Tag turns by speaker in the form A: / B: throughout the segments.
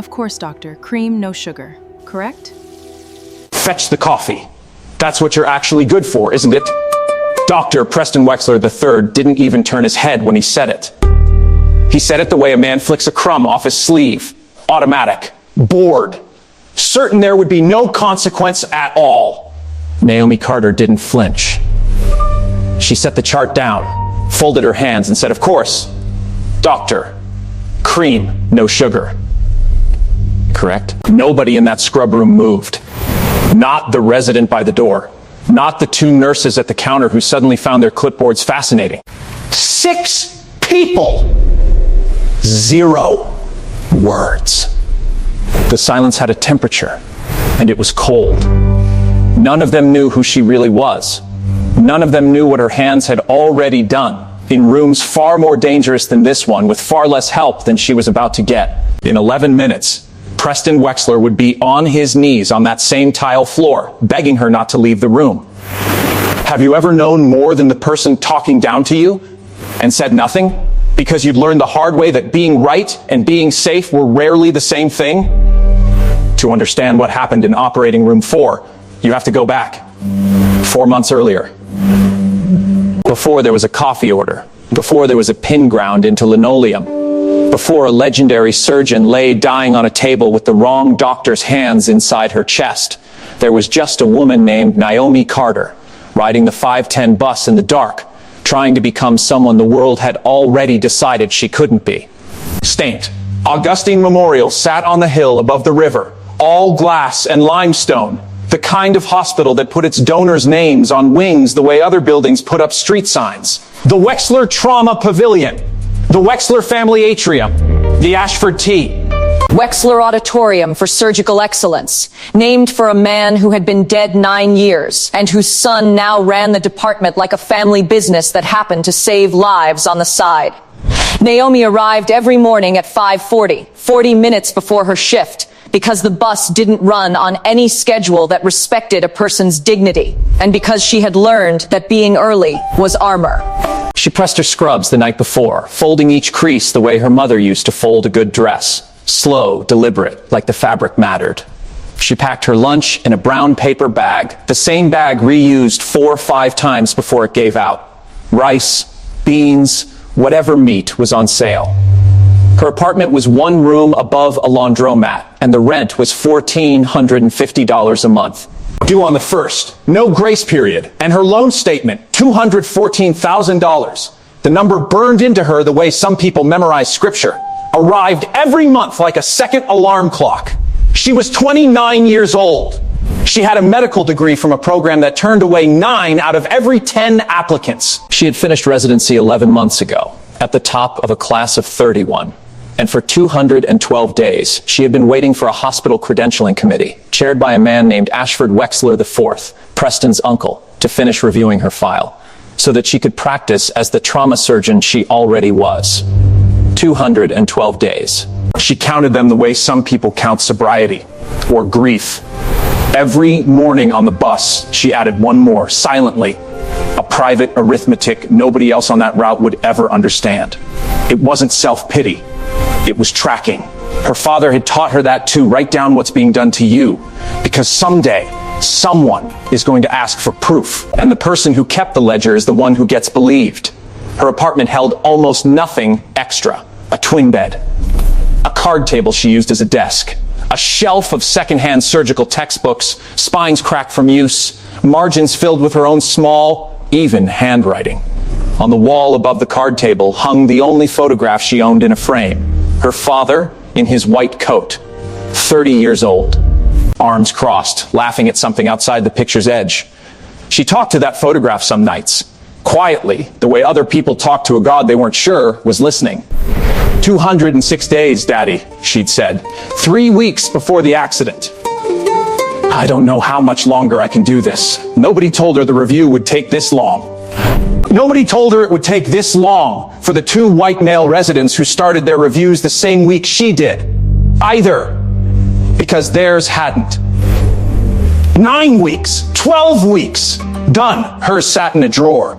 A: Of course, doctor. Cream, no sugar. Correct?
B: Fetch the coffee. That's what you're actually good for, isn't it? Dr. Preston Wexler III didn't even turn his head when he said it. He said it the way a man flicks a crumb off his sleeve. Automatic. Bored. Certain there would be no consequence at all. Naomi Carter didn't flinch. She set the chart down, folded her hands, and said, "Of course, doctor, cream, no sugar." Correct? Nobody in that scrub room moved. Not the resident by the door. Not the two nurses at the counter who suddenly found their clipboards fascinating. 6 people. 0 words. The silence had a temperature, and it was cold. None of them knew who she really was. None of them knew what her hands had already done in rooms far more dangerous than this one, with far less help than she was about to get. In 11 minutes, Preston Wexler would be on his knees on that same tile floor, begging her not to leave the room. Have you ever known more than the person talking down to you and said nothing? Because you'd learned the hard way that being right and being safe were rarely the same thing? To understand what happened in operating room 4, you have to go back 4 months earlier. Before there was a coffee order, before there was a pin ground into linoleum, before a legendary surgeon lay dying on a table with the wrong doctor's hands inside her chest, there was just a woman named Naomi Carter, riding the 510 bus in the dark, trying to become someone the world had already decided she couldn't be. St. Augustine Memorial sat on the hill above the river, all glass and limestone, the kind of hospital that put its donors' names on wings the way other buildings put up street signs. The Wexler Trauma Pavilion, the Wexler Family Atrium, the Ashford Tea.
C: Wexler Auditorium for Surgical Excellence, named for a man who had been dead 9 years and whose son now ran the department like a family business that happened to save lives on the side. Naomi arrived every morning at 5:40, 40 minutes before her shift, because the bus didn't run on any schedule that respected a person's dignity, and because she had learned that being early was armor.
B: She pressed her scrubs the night before, folding each crease the way her mother used to fold a good dress. Slow, deliberate, like the fabric mattered. She packed her lunch in a brown paper bag, the same bag reused 4 or 5 times before it gave out. Rice, beans, whatever meat was on sale. Her apartment was 1 room above a laundromat, and the rent was $1,450 a month. Due on the 1st, no grace period, and her loan statement, $214,000. The number burned into her the way some people memorize scripture. Arrived every month like a second alarm clock. She was 29 years old. She had a medical degree from a program that turned away 9 out of every 10 applicants. She had finished residency 11 months ago, at the top of a class of 31. And for 212 days, she had been waiting for a hospital credentialing committee, chaired by a man named Ashford Wexler IV, Preston's uncle, to finish reviewing her file, so that she could practice as the trauma surgeon she already was. 212 days. She counted them the way some people count sobriety or grief. Every morning on the bus, she added one more, silently. A private arithmetic nobody else on that route would ever understand. It wasn't self-pity. It was tracking. Her father had taught her that too. Write down what's being done to you, because someday, someone is going to ask for proof. And the person who kept the ledger is the one who gets believed. Her apartment held almost nothing extra. A twin bed. A card table she used as a desk. A shelf of secondhand surgical textbooks, spines cracked from use, margins filled with her own small, even handwriting. On the wall above the card table hung the only photograph she owned in a frame. Her father in his white coat, 30 years old, arms crossed, laughing at something outside the picture's edge. She talked to that photograph some nights, quietly, the way other people talked to a God they weren't sure was listening. 206 days, Daddy, she'd said, 3 weeks before the accident. I don't know how much longer I can do this. Nobody told her the review would take this long. Nobody told her it would take this long for the 2 white male residents who started their reviews the same week she did. Either. Because theirs hadn't. 9 weeks, 12 weeks, done. Hers sat in a drawer.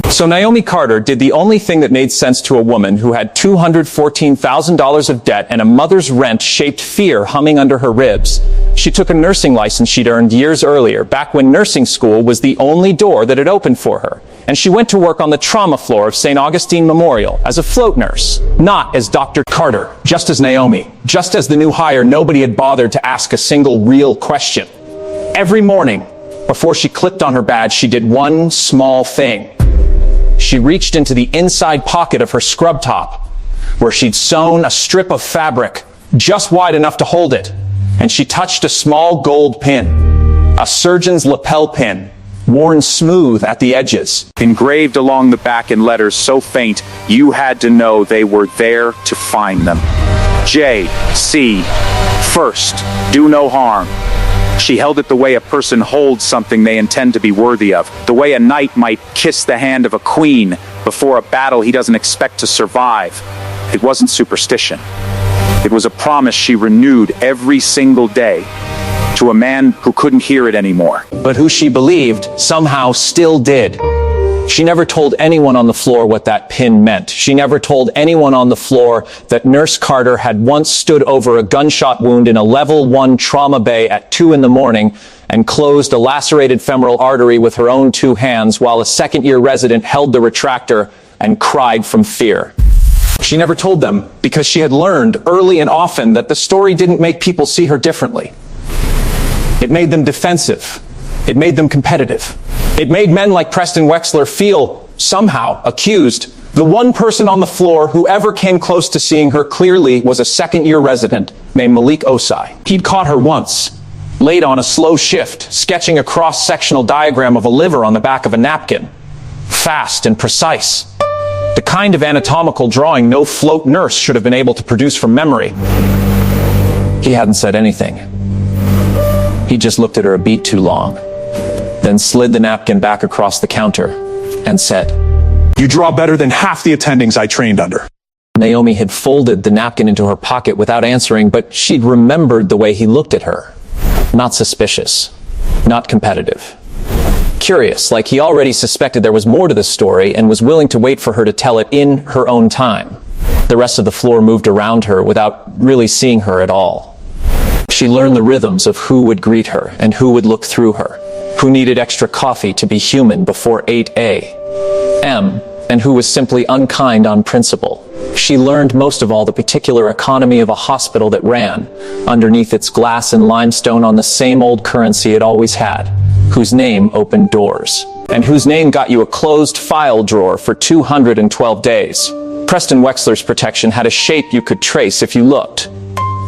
B: So Naomi Carter did the only thing that made sense to a woman who had $214,000 of debt and a mother's rent-shaped fear humming under her ribs. She took a nursing license she'd earned years earlier, back when nursing school was the only door that had opened for her. And she went to work on the trauma floor of St. Augustine Memorial as a float nurse, not as Dr. Carter. Just as Naomi, just as the new hire, nobody had bothered to ask a single real question. Every morning, before she clicked on her badge, she did one small thing. She reached into the inside pocket of her scrub top, where she'd sewn a strip of fabric just wide enough to hold it, and she touched a small gold pin, a surgeon's lapel pin, worn smooth at the edges.
D: Engraved along the back in letters so faint, you had to know they were there to find them. J.C. First, do no harm. She held it the way a person holds something they intend to be worthy of, the way a knight might kiss the hand of a queen before a battle he doesn't expect to survive. It wasn't superstition. It was a promise she renewed every single day to a man who couldn't hear it anymore.
B: But who she believed somehow still did. She never told anyone on the floor what that pin meant. She never told anyone on the floor that Nurse Carter had once stood over a gunshot wound in a level 1 trauma bay at 2 in the morning and closed a lacerated femoral artery with her own 2 hands while a second-year resident held the retractor and cried from fear. She never told them because she had learned early and often that the story didn't make people see her differently. It made them defensive. It made them competitive. It made men like Preston Wexler feel, somehow, accused. The one person on the floor who ever came close to seeing her clearly was a second-year resident named Malik Osai. He'd caught her once, late on a slow shift, sketching a cross-sectional diagram of a liver on the back of a napkin. Fast and precise. The kind of anatomical drawing no float nurse should have been able to produce from memory. He hadn't said anything. He just looked at her a beat too long, then slid the napkin back across the counter and said,
E: "You draw better than half the attendings I trained under."
B: Naomi had folded the napkin into her pocket without answering, but she'd remembered the way he looked at her. Not suspicious, not competitive. Curious, like he already suspected there was more to the story and was willing to wait for her to tell it in her own time. The rest of the floor moved around her without really seeing her at all. She learned the rhythms of who would greet her and who would look through her, who needed extra coffee to be human before 8 a.m., and who was simply unkind on principle. She learned most of all the particular economy of a hospital that ran underneath its glass and limestone on the same old currency it always had, whose name opened doors, and whose name got you a closed file drawer for 212 days. Preston Wexler's protection had a shape you could trace if you looked,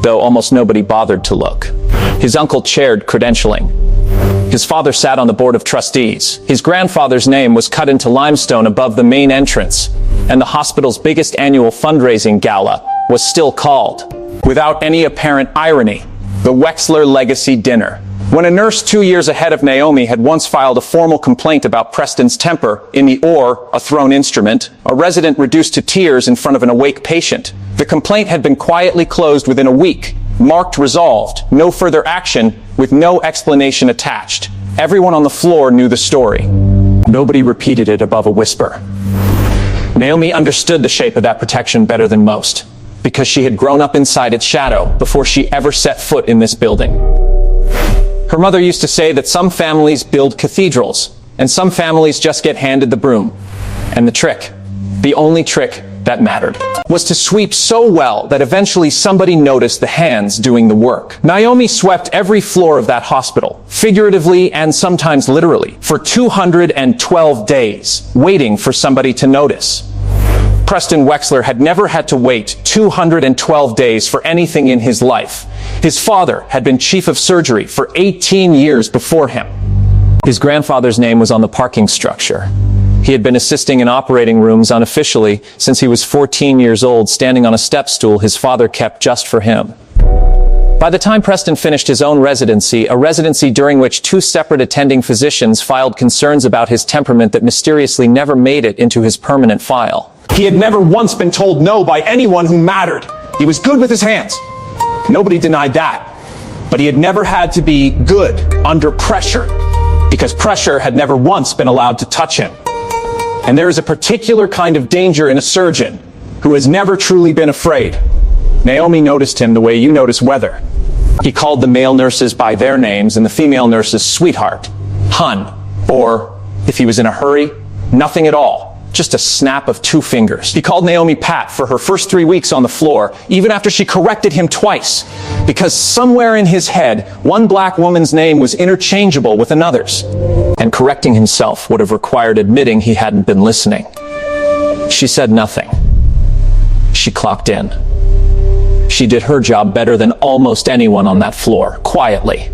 B: though almost nobody bothered to look. His uncle chaired credentialing. His father sat on the board of trustees. His grandfather's name was cut into limestone above the main entrance, and the hospital's biggest annual fundraising gala was still called, without any apparent irony, the Wexler Legacy Dinner. When a nurse 2 years ahead of Naomi had once filed a formal complaint about Preston's temper in the oar, a thrown instrument, a resident reduced to tears in front of an awake patient. The complaint had been quietly closed within a week, marked resolved, no further action, with no explanation attached. Everyone on the floor knew the story. Nobody repeated it above a whisper. Naomi understood the shape of that protection better than most, because she had grown up inside its shadow before she ever set foot in this building. Her mother used to say that some families build cathedrals, and some families just get handed the broom. And the trick, the only trick that mattered, was to sweep so well that eventually somebody noticed the hands doing the work. Naomi swept every floor of that hospital, figuratively and sometimes literally, for 212 days, waiting for somebody to notice. Preston Wexler had never had to wait 212 days for anything in his life. His father had been chief of surgery for 18 years before him. His grandfather's name was on the parking structure. He had been assisting in operating rooms unofficially since he was 14 years old, standing on a step stool his father kept just for him. By the time Preston finished his own residency, a residency during which 2 separate attending physicians filed concerns about his temperament that mysteriously never made it into his permanent file.
E: He had never once been told no by anyone who mattered. He was good with his hands. Nobody denied that. But he had never had to be good under pressure, because pressure had never once been allowed to touch him.
B: And there is a particular kind of danger in a surgeon who has never truly been afraid. Naomi noticed him the way you notice weather. He called the male nurses by their names and the female nurses sweetheart, hun, or, if he was in a hurry, nothing at all, just a snap of 2 fingers. He called Naomi Pat for her first 3 weeks on the floor, even after she corrected him twice, because somewhere in his head, one black woman's name was interchangeable with another's. And correcting himself would have required admitting he hadn't been listening. She said nothing. She clocked in. She did her job better than almost anyone on that floor, quietly,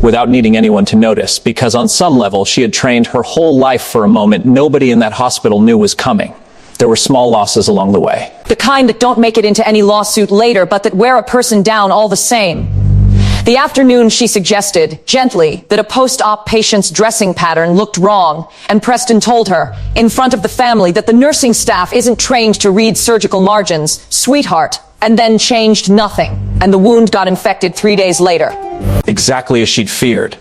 B: without needing anyone to notice, because on some level she had trained her whole life for a moment nobody in that hospital knew was coming. There were small losses along the way.
C: The kind that don't make it into any lawsuit later, but that wear a person down all the same. The afternoon she suggested, gently, that a post-op patient's dressing pattern looked wrong, and Preston told her, in front of the family, that the nursing staff isn't trained to read surgical margins, sweetheart, and then changed nothing, and the wound got infected 3 days later.
B: Exactly as she'd feared.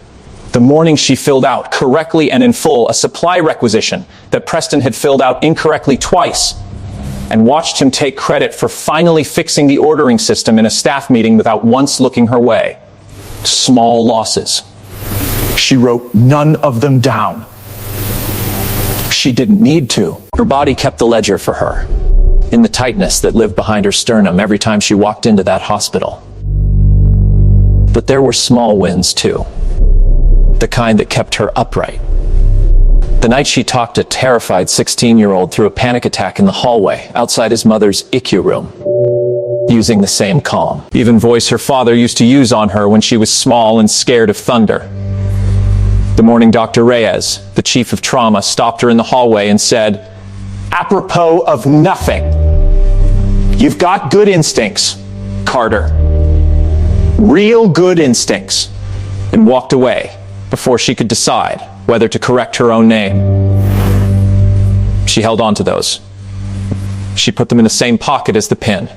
B: The morning she filled out, correctly and in full, a supply requisition that Preston had filled out incorrectly twice, and watched him take credit for finally fixing the ordering system in a staff meeting without once looking her way. Small losses. She wrote none of them down. She didn't need to. Her body kept the ledger for her, in the tightness that lived behind her sternum every time she walked into that hospital. But there were small wins too. The kind that kept her upright. The night she talked a terrified 16-year-old through a panic attack in the hallway outside his mother's ICU room, using the same calm, even voice her father used to use on her when she was small and scared of thunder. The morning Dr. Reyes, the chief of trauma, stopped her in the hallway and said, "Apropos of nothing, you've got good instincts, Carter. Real good instincts," and walked away before she could decide whether to correct her own name. She held on to those. She put them in the same pocket as the pin.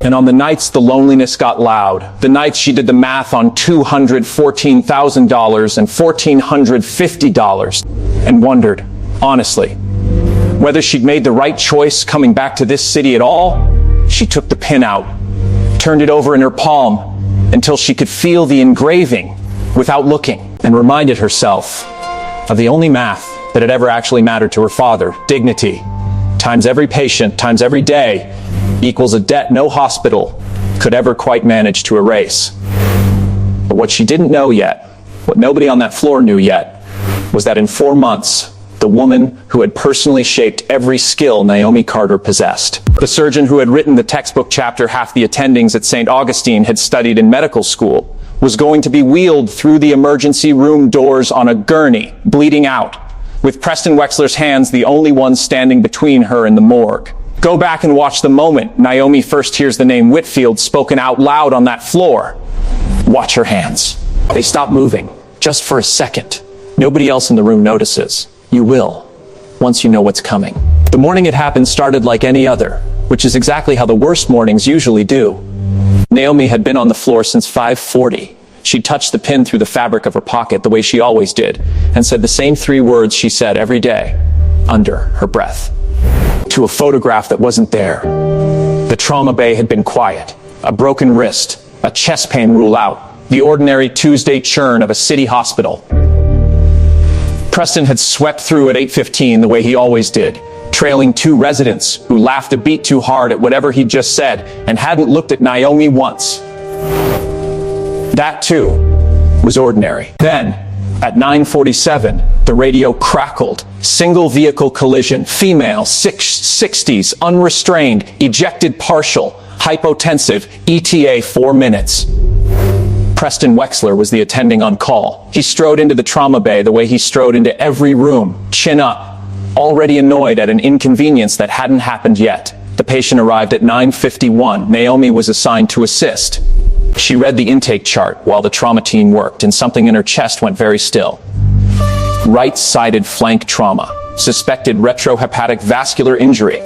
B: And on the nights the loneliness got loud, the nights she did the math on $214,000 and $1,450 and wondered, honestly, whether she'd made the right choice coming back to this city at all, she took the pin out, turned it over in her palm until she could feel the engraving without looking, and reminded herself of the only math that had ever actually mattered to her father: dignity times every patient times every day equals a debt no hospital could ever quite manage to erase. But what she didn't know yet, what nobody on that floor knew yet, was that in 4 months, the woman who had personally shaped every skill Naomi Carter possessed, the surgeon who had written the textbook chapter half the attendings at St. Augustine had studied in medical school, was going to be wheeled through the emergency room doors on a gurney, bleeding out, with Preston Wexler's hands the only ones standing between her and the morgue. Go back and watch the moment Naomi first hears the name Whitfield spoken out loud on that floor. Watch her hands. They stop moving, just for a second. Nobody else in the room notices. You will, once you know what's coming. The morning it happened started like any other, which is exactly how the worst mornings usually do. Naomi had been on the floor since 5:40. She touched the pin through the fabric of her pocket the way she always did, and said the same 3 words she said every day, under her breath, to a photograph that wasn't there. The trauma bay had been quiet. A broken wrist, a chest pain rule out, the ordinary Tuesday churn of a city hospital. Preston had swept through at 8:15 the way he always did, trailing 2 residents who laughed a beat too hard at whatever he'd just said and hadn't looked at Naomi once. That, too, was ordinary. Then, at 9:47, the radio crackled. Single vehicle collision, female, 60s, unrestrained, ejected partial, hypotensive, ETA 4 minutes. Preston Wexler was the attending on call. He strode into the trauma bay the way he strode into every room, chin up, already annoyed at an inconvenience that hadn't happened yet. The patient arrived at 9:51. Naomi was assigned to assist. She read the intake chart while the trauma team worked, and something in her chest went very still. Right-sided flank trauma, suspected retrohepatic vascular injury.